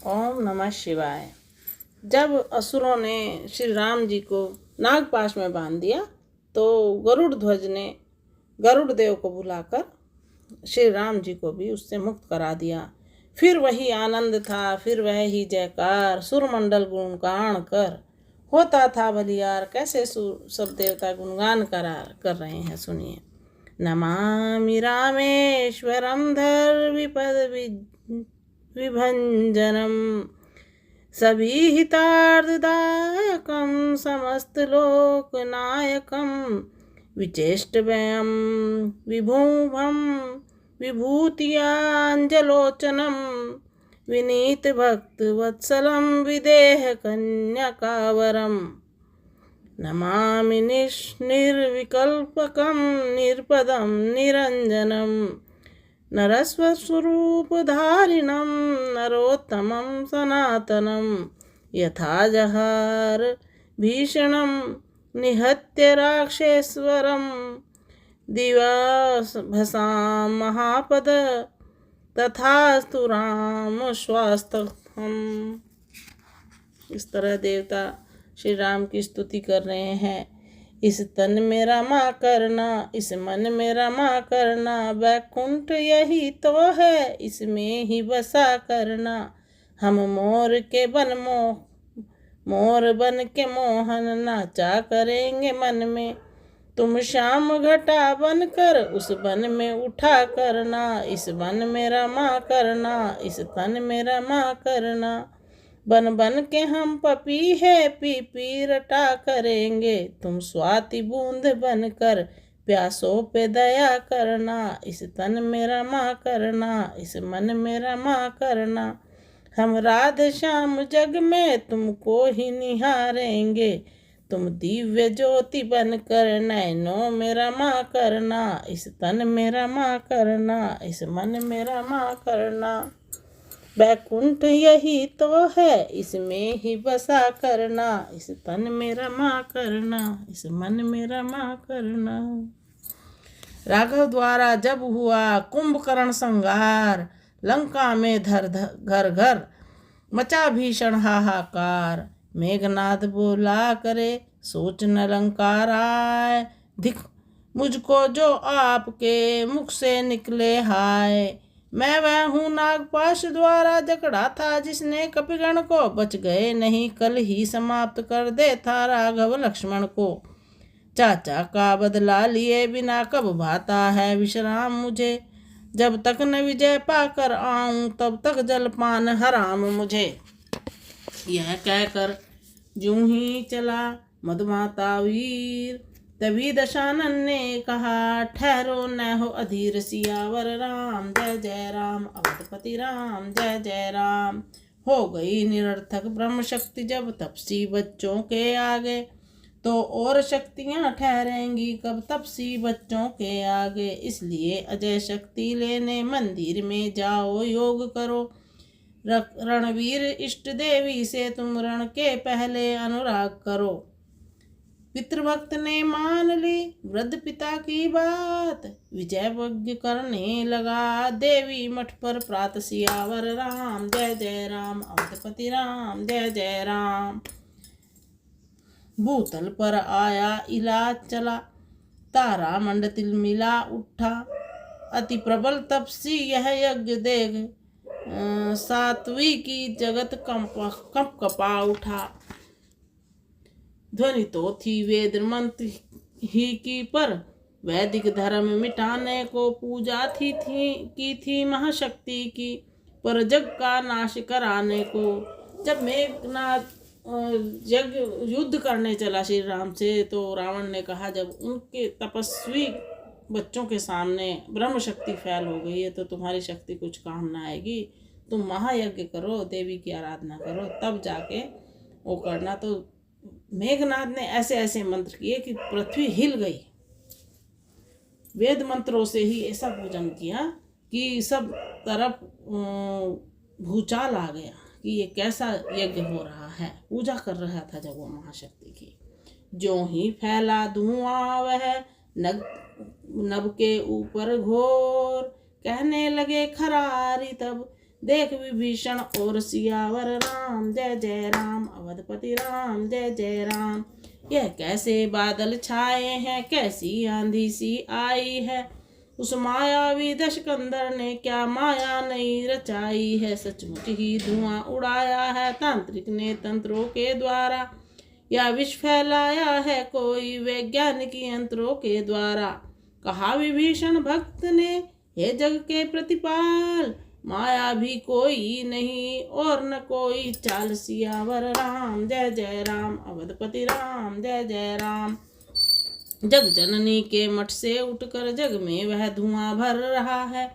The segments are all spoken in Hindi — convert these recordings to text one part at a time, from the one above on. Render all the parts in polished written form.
ओम नमः शिवाय। जब असुरों ने श्री राम जी को नागपाश में बांध दिया तो गरुड़ ध्वज ने गरुड़ देव को बुलाकर श्री राम जी को भी उससे मुक्त करा दिया। फिर वही आनंद था, फिर वह ही जयकार, सुरमंडल गुणगान कर होता था बलियार। कैसे सब देवता गुणगान कर रहे हैं, सुनिए। नमामि रामेश्वरम धर विपद विभंजनम सभी हितार्थदायकं समस्त लोकनायकं विचेष्टभयं विभुवं विभूतियाञ्जलोचनं विनीत भक्तवत्सलं विदेह कन्यकावरम् नमामि निर्विकल्पकं निर्पदं निरञ्जनं नरस्वस्वरूपधारिणं नरोत्तमं सनातनं यथा जहार भीषणं निहत्य राक्षेश्वरं दिवसभसां महापद तथास्तु राम स्वास्थ्यम्। इस तरह देवता श्री राम की स्तुति कर रहे हैं। इस तन में रमा करना, इस मन में रमा करना, वैकुंठ यही तो है, इसमें ही बसा करना। हम मोर बन के मोहन नाचा करेंगे मन में, तुम श्याम घटा बन कर उस बन में उठा करना। इस बन में रमा करना, इस तन में रमा करना, बन बन के हम पपी है पी पी रटा करेंगे, तुम स्वाति बूंद बन कर प्यासों पे दया करना। इस तन में रमा करना, इस मन में रमा करना, हम राधे श्याम जग में तुमको ही निहारेंगे, तुम दिव्य ज्योति बन कर नैनों में रमा करना। इस तन में रमा करना, इस मन में रमा करना, वैकुंठ यही तो है, इसमें ही बसा करना। इस तन में रमा करना, इस मन में रमा करना। राघव द्वारा जब हुआ कुंभकर्ण संहार, लंका में धर घर घर मचा भीषण हाहाकार। मेघनाद बोला करे सोच न लंकार आए, धिक मुझको जो आपके मुख से निकले हाय। मैं वह हूँ नागपाश द्वारा जकड़ा था, जिसने कपिगण को बच गए नहीं, कल ही समाप्त कर दे था राघव लक्ष्मण को। चाचा का बदला लिए बिना कब भाता है विश्राम मुझे, जब तक न विजय पाकर आऊं तब तक जलपान हराम मुझे। यह कहकर यूं ही चला मधुमाता वीर, तभी दशानन ने कहा ठहरो न हो अधीर, सियावर राम जय जय राम, अवधपति राम जय जय राम। हो गई निरर्थक ब्रह्म शक्ति जब तपसी बच्चों के आगे, तो और शक्तियां ठहरेंगी कब तपसी बच्चों के आगे। इसलिए अजय शक्ति लेने मंदिर में जाओ योग करो, रणवीर इष्ट देवी से तुम रण के पहले अनुराग करो। पितृभक्त ने मान ली वृद्ध पिता की बात, विजय यज्ञ करने लगा देवी मठ पर प्रात, सियावर राम जय जय राम, अवधपति राम जय जय राम। भूतल पर आया इलाज चला, तारा मंड तिल मिला उठा, अति प्रबल तपसी यह यज्ञ देख, सात्वी की जगत कंप कपा उठा। ध्वनि तो थी वेद मंत्र ही की, पर वैदिक धर्म मिटाने को पूजा की थी महाशक्ति की, पर जग का नाश कराने को। जब मेघनाथ युद्ध करने चला श्री राम से, तो रावण ने कहा जब उनके तपस्वी बच्चों के सामने ब्रह्म शक्ति फैल हो गई है तो तुम्हारी शक्ति कुछ काम ना आएगी, तुम महायज्ञ करो, देवी की आराधना करो, तब जाके वो करना। तो मेघनाथ ने ऐसे ऐसे मंत्र किए कि पृथ्वी हिल गई। वेद मंत्रों से ही ऐसा पूजन किया कि सब तरफ भूचाल आ गया कि ये कैसा यज्ञ हो रहा है। पूजा कर रहा था जब वो महाशक्ति की। जो ही फैला धुआं वह नभ के ऊपर घोर, कहने लगे खरारी तब देख विभीषण और सियावर राम। जय जय राम अवधपति राम, जय जय राम। यह कैसे बादल छाए हैं, कैसी आंधी सी आई है। उस मायावी दशकंदर ने क्या माया नहीं रचाई है। सचमुच ही धुआं उड़ाया है तांत्रिक ने तंत्रों के द्वारा, या विष फैलाया है कोई वैज्ञानिक यंत्रों के द्वारा। कहा विभीषण भक्त ने, हे जग के प्रतिपाल, माया भी कोई नहीं और न कोई चाल। सियावर राम, जय जय राम अवधपति राम, जय जय राम। जग जननी के मठ से उठकर जग में वह धुआं भर रहा है।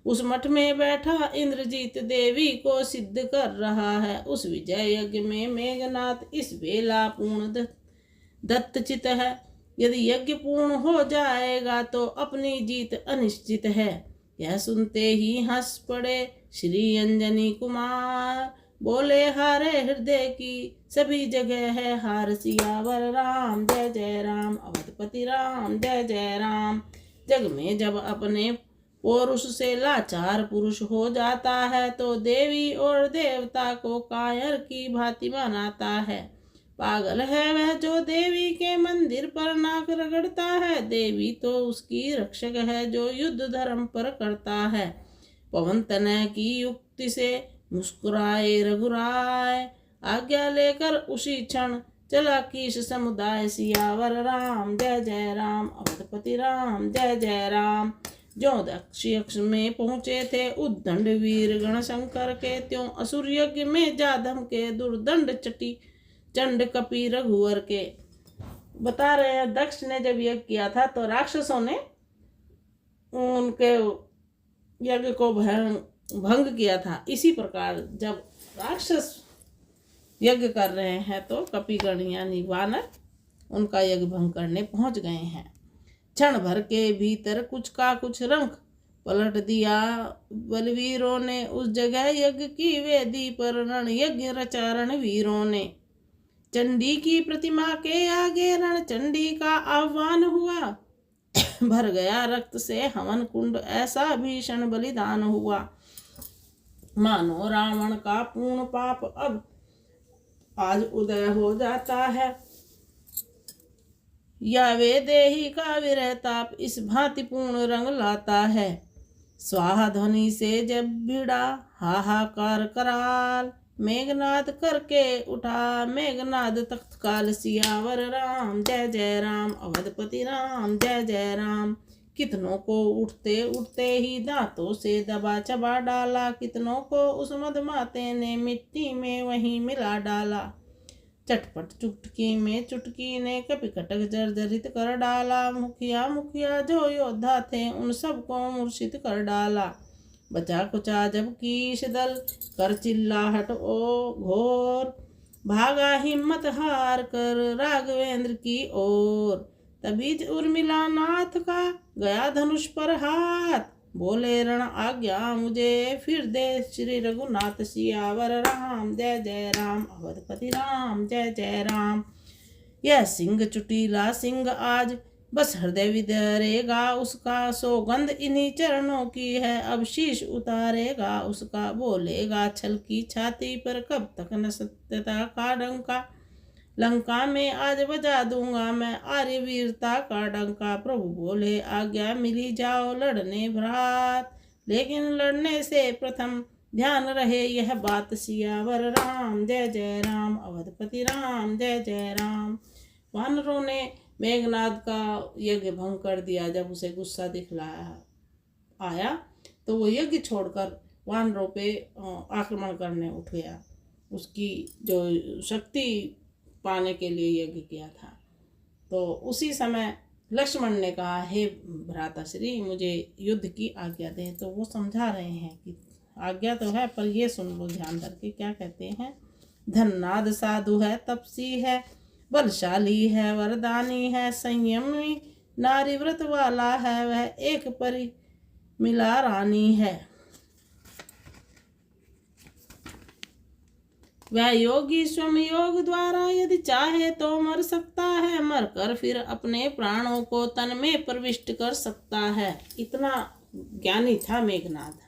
उस मठ में बैठा इंद्रजीत देवी को सिद्ध कर रहा है। उस विजय यज्ञ में मेघनाथ इस बेला पूर्ण दत्तचित है। यदि यज्ञ पूर्ण हो जाएगा तो अपनी जीत अनिश्चित है। यह सुनते ही हंस पड़े श्री अंजनी कुमार, बोले हारे हृदय की सभी जगह है हार। सियावर राम, जय जय राम अवधपति राम, जय जय राम। जग में जब अपने पौरुष से लाचार पुरुष हो जाता है तो देवी और देवता को कायर की भांति बनाता है। पागल है वह जो देवी के मंदिर पर नाक रगड़ता है। देवी तो उसकी रक्षक है जो युद्ध धर्म पर करता है। पवन तनय की युक्ति से मुस्कुराए रघुराय, आज्ञा लेकर उसी क्षण चला कीश समुदाय। सियावर राम, जय जय राम अवधपति राम, जय जय राम। जो दक्ष यक्ष में पहुँचे थे उद्दंड वीर गण शंकर के, त्यों असुर यज्ञ में जाधम के दुर्दंड चटी चंड कपि रघुवर के। बता रहे हैं दक्ष ने जब यज्ञ किया था तो राक्षसों ने उनके यज्ञ को भंग किया था। इसी प्रकार जब राक्षस यज्ञ कर रहे हैं तो कपिगण यानी वानर उनका यज्ञ भंग करने पहुंच गए हैं। क्षण भर के भीतर कुछ का कुछ रंग पलट दिया बलवीरों ने। उस जगह यज्ञ की वेदी पर रण यज्ञ रचा रणवीरों ने। चंडी की प्रतिमा के आगे रण चंडी का आह्वान हुआ। भर गया रक्त से हवन कुंड, ऐसा भीषण बलिदान हुआ। मानो रावण का पूर्ण पाप अब आज उदय हो जाता है। या वे देही का विरहताप इस भांति पूर्ण रंग लाता है। स्वाहा ध्वनि से जब भिड़ा हाहाकार कराल, मेघनाद करके उठा मेघनाद तख्तकाल। सियावर राम, जय जय राम अवधपति राम, जय जय राम। कितनों को उठते उठते ही दांतों से दबा चबा डाला, कितनों को उस मधमाते ने मिट्टी में वहीं मिला डाला। चटपट चुटकी में चुटकी ने कपिकटक जर्जरित कर डाला। मुखिया मुखिया जो योद्धा थे उन सबको मूर्छित कर डाला। बचा कुचा जब कीश दल कर चिल्लाहट ओ घोर, भागा हिम्मत हार कर राघवेंद्र की ओर। तभी उर्मिला नाथ का गया धनुष पर हाथ, बोले रण आज्ञा मुझे फिर दे श्री रघुनाथ। सियावर राम, जय जय राम अवधपति राम, जय जय राम। यह सिंह चुटीला सिंह आज बस हृदय विदरेगा उसका, सौगंध इन्हीं चरणों की है अब शीश उतारेगा उसका। बोलेगा छल की छाती पर कब तक न सत्यता का डंका, लंका में आज बजा दूंगा मैं आर्य वीरता का डंका। प्रभु बोले आज्ञा मिली जाओ लड़ने भ्रात, लेकिन लड़ने से प्रथम ध्यान रहे यह बात। सियावर राम, जय जय राम अवधपति राम, जय जय राम। वानरों ने मेघनाद का यज्ञ भंग कर दिया। जब उसे गुस्सा दिखलाया आया तो वो यज्ञ छोड़कर वानरों पे आक्रमण करने उठ गया। उसकी जो शक्ति पाने के लिए यज्ञ किया था। तो उसी समय लक्ष्मण ने कहा, हे भ्राताश्री मुझे युद्ध की आज्ञा दें। तो वो समझा रहे हैं कि आज्ञा तो है पर ये सुन लो ध्यान करके क्या कहते हैं। धन्नाद साधु है, तपसी है, बलशाली है, वरदानी है, संयमी नारी व्रत वाला है, वह एक परी मिला रानी है। वह योगी स्वयं योग द्वारा यदि चाहे तो मर सकता है, मर कर फिर अपने प्राणों को तन में प्रविष्ट कर सकता है। इतना ज्ञानी था मेघनाद।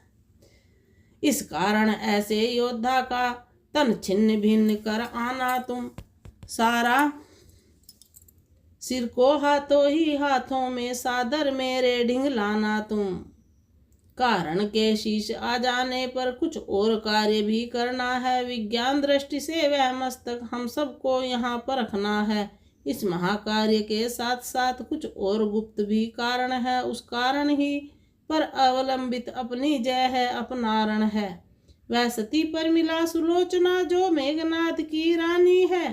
इस कारण ऐसे योद्धा का तन छिन्न भिन्न कर आना तुम। सारा सिर को हाथों ही हाथों में सादर मेरे ढिंग लाना तुम। कारण के शीश आ जाने पर कुछ और कार्य भी करना है। विज्ञान दृष्टि से वह मस्तक हम सबको यहाँ पर रखना है। इस महाकार्य के साथ साथ कुछ और गुप्त भी कारण है। उस कारण ही पर अवलंबित अपनी जय है, अपनारण है। वह सती पर मिला सुलोचना जो मेघनाथ की रानी है।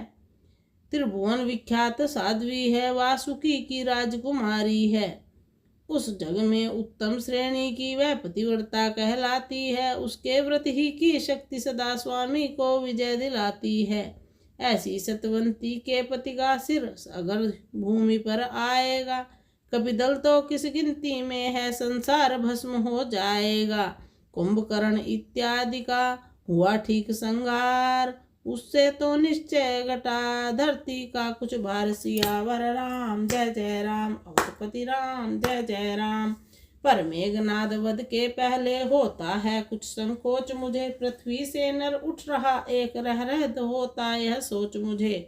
त्रिभुवन विख्यात साध्वी है, वासुकी की राजकुमारी है। उस जग में उत्तम श्रेणी की वह पतिव्रता कहलाती है। उसके व्रत ही की शक्ति सदा स्वामी को विजय दिलाती है। ऐसी सतवंती के पति का सिर अगर भूमि पर आएगा, कपिदल तो किस गिनती में है, संसार भस्म हो जाएगा। कुंभकर्ण इत्यादि का हुआ ठीक संगार, उससे तो निश्चय घटा धरती का कुछ भार। सियावर राम जय जय राम, अवधपति राम जय जय राम। पर मेघनाद वध के पहले होता है कुछ संकोच मुझे। पृथ्वी से नर उठ रहा एक रहरद होता यह सोच मुझे।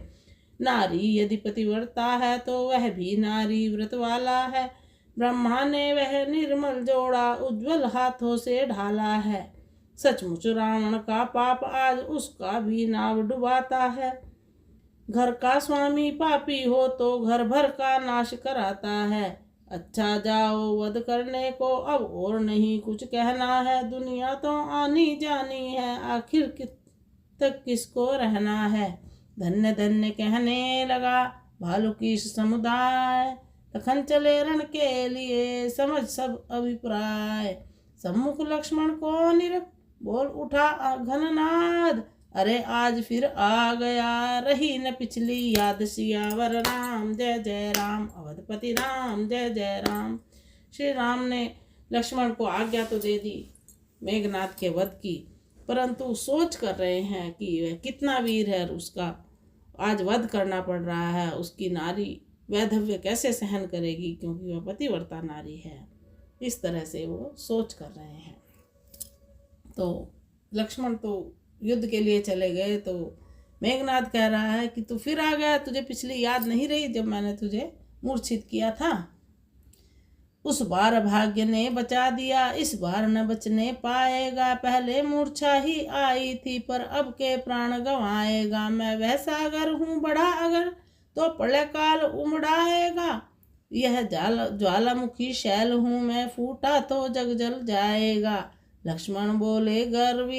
नारी यदि पतिव्रता है तो वह भी नारी व्रत वाला है। ब्रह्मा ने वह निर्मल जोड़ा उज्ज्वल हाथों से ढाला है। सचमुच रावण का पाप आज उसका भी नाव डुबाता है। घर का स्वामी पापी हो तो घर भर का नाश कराता है। अच्छा जाओ वध करने को, अब और नहीं कुछ कहना है। दुनिया तो आनी जानी है, आखिर तक किसको रहना है। धन्य धन्य कहने लगा भालू की समुदाय, तखन चले रण के लिए समझ सब अभिप्राय। सम्मुख लक्ष्मण को निरख बोल उठा घननाद, अरे आज फिर आ गया रही न पिछली याद। सियावर राम जय जय राम, अवधपति राम जय जय राम। श्री राम ने लक्ष्मण को आज्ञा तो दे दी मेघनाद के वध की, परंतु सोच कर रहे हैं कि वह कितना वीर है, उसका आज वध करना पड़ रहा है। उसकी नारी वैधव्य कैसे सहन करेगी, क्योंकि वह पतिव्रता नारी है। इस तरह से वो सोच कर रहे हैं। तो लक्ष्मण तो युद्ध के लिए चले गए, तो मेघनाद कह रहा है कि तू फिर आ गया, तुझे पिछली याद नहीं रही जब मैंने तुझे मूर्छित किया था। उस बार भाग्य ने बचा दिया, इस बार न बचने पाएगा। पहले मूर्छा ही आई थी पर अब के प्राण गंवाएगा। मैं वह सागर हूँ बड़ा अगर तो प्रलय काल उमड़ाएगा। यह ज्वालामुखी शैल हूँ मैं, फूटा तो जग जल जाएगा। लक्ष्मण बोले गर्व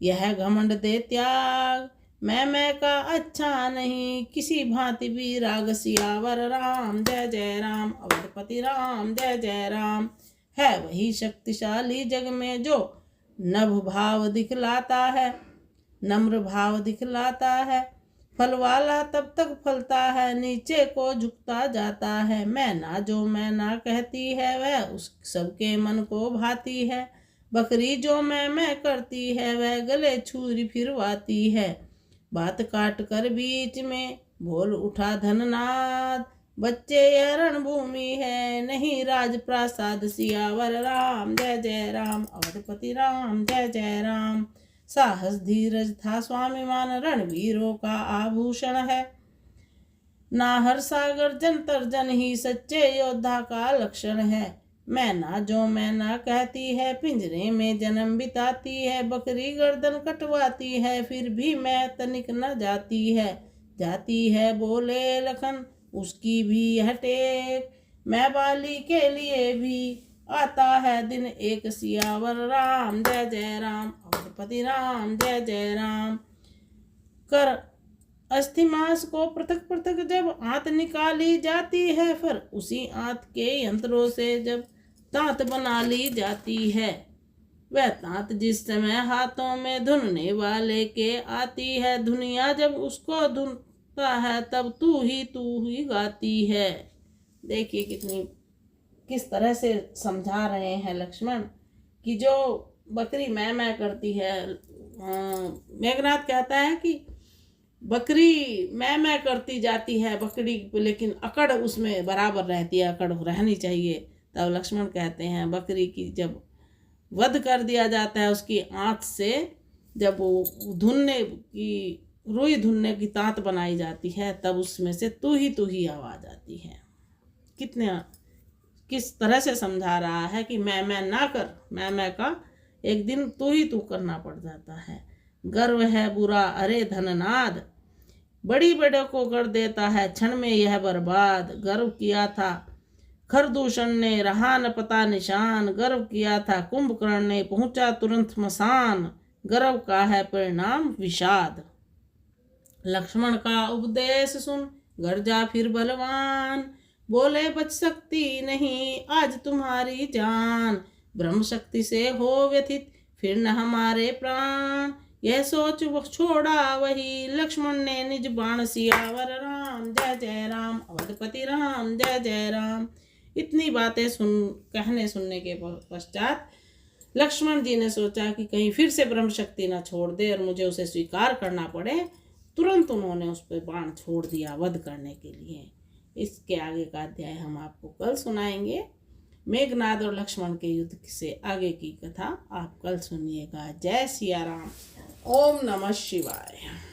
यह घमंड दे त्याग। मैं का अच्छा नहीं किसी भांति भी राग। सियावर राम जय जय राम, अवधपति राम जय जय राम। है वही शक्तिशाली जग में जो नभ भाव दिखलाता है, नम्र भाव दिखलाता है। फल वाला तब तक फलता है, नीचे को झुकता जाता है। मैं ना कहती है वह उस सबके मन को भाती है। बकरी जो मैं करती है वह गले छुरी फिरवाती है। बात काट कर बीच में बोल उठा धननाद, बच्चे यह रणभूमि है नहीं राजप्रासाद। सियावर राम जय जय राम, अवधपति राम जय जय राम। साहस धीरज था स्वाभिमान रणवीरों का आभूषण है। नाहर सागर जन तर्जन ही सच्चे योद्धा का लक्षण है। मैं ना कहती है पिंजरे में जन्म बिताती है। बकरी गर्दन कटवाती है फिर भी मैं तनिक न जाती है बोले लखन उसकी भी यह टेक। मैं बाली के लिए भी आता है दिन एक। सियावर राम जय जय राम, अवधपति राम जय जय राम। कर अस्थिमांस को पृथक पृथक जब आंत निकाली जाती है, फिर उसी आंत के यंत्रों से जब तांत बना ली जाती है। वह तांत जिस समय हाथों में धुनने वाले के आती है, दुनिया जब उसको धुनता है तब तू ही गाती है। देखिए किस तरह से समझा रहे हैं लक्ष्मण कि जो बकरी मैं करती है। मेघनाद कहता है कि बकरी मैं करती जाती है बकरी, लेकिन अकड़ उसमें बराबर रहती है, अकड़ रहनी चाहिए। तब लक्ष्मण कहते हैं बकरी की जब वध कर दिया जाता है उसकी आँख से। जब वो धुनने की रुई धुनने की तांत बनाई जाती है तब उसमें से तू ही आवाज़ आती है। किस तरह से समझा रहा है कि मैं ना कर, मैं का एक दिन तू करना पड़ जाता है। गर्व है बुरा अरे धननाद, बड़ी बड़ों को कर देता है क्षण में यह बर्बाद। गर्व किया था खरदूषण ने रहा न पता निशान, गर्व किया था कुंभकर्ण ने पहुंचा तुरंत मसान, गर्व का है परिणाम विषाद। लक्ष्मण का उपदेश सुन गर्जा फिर बलवान, बोले बच सकती नहीं आज तुम्हारी जान, ब्रह्म शक्ति से हो व्यथित फिर न हमारे प्राण। यह सोच वो छोड़ा वही लक्ष्मण ने निज बाण, सियावर राम जय जय राम, अवधपति राम जय जय राम। इतनी बातें सुनने के पश्चात लक्ष्मण जी ने सोचा कि कहीं फिर से ब्रह्म शक्ति न छोड़ दे और मुझे उसे स्वीकार करना पड़े। तुरंत उन्होंने उस पर बाण छोड़ दिया वध करने के लिए। इसके आगे का अध्याय हम आपको कल सुनाएंगे। मेघनाद और लक्ष्मण के युद्ध से आगे की कथा आप कल सुनिएगा। जय सिया राम। ओम नमः शिवाय।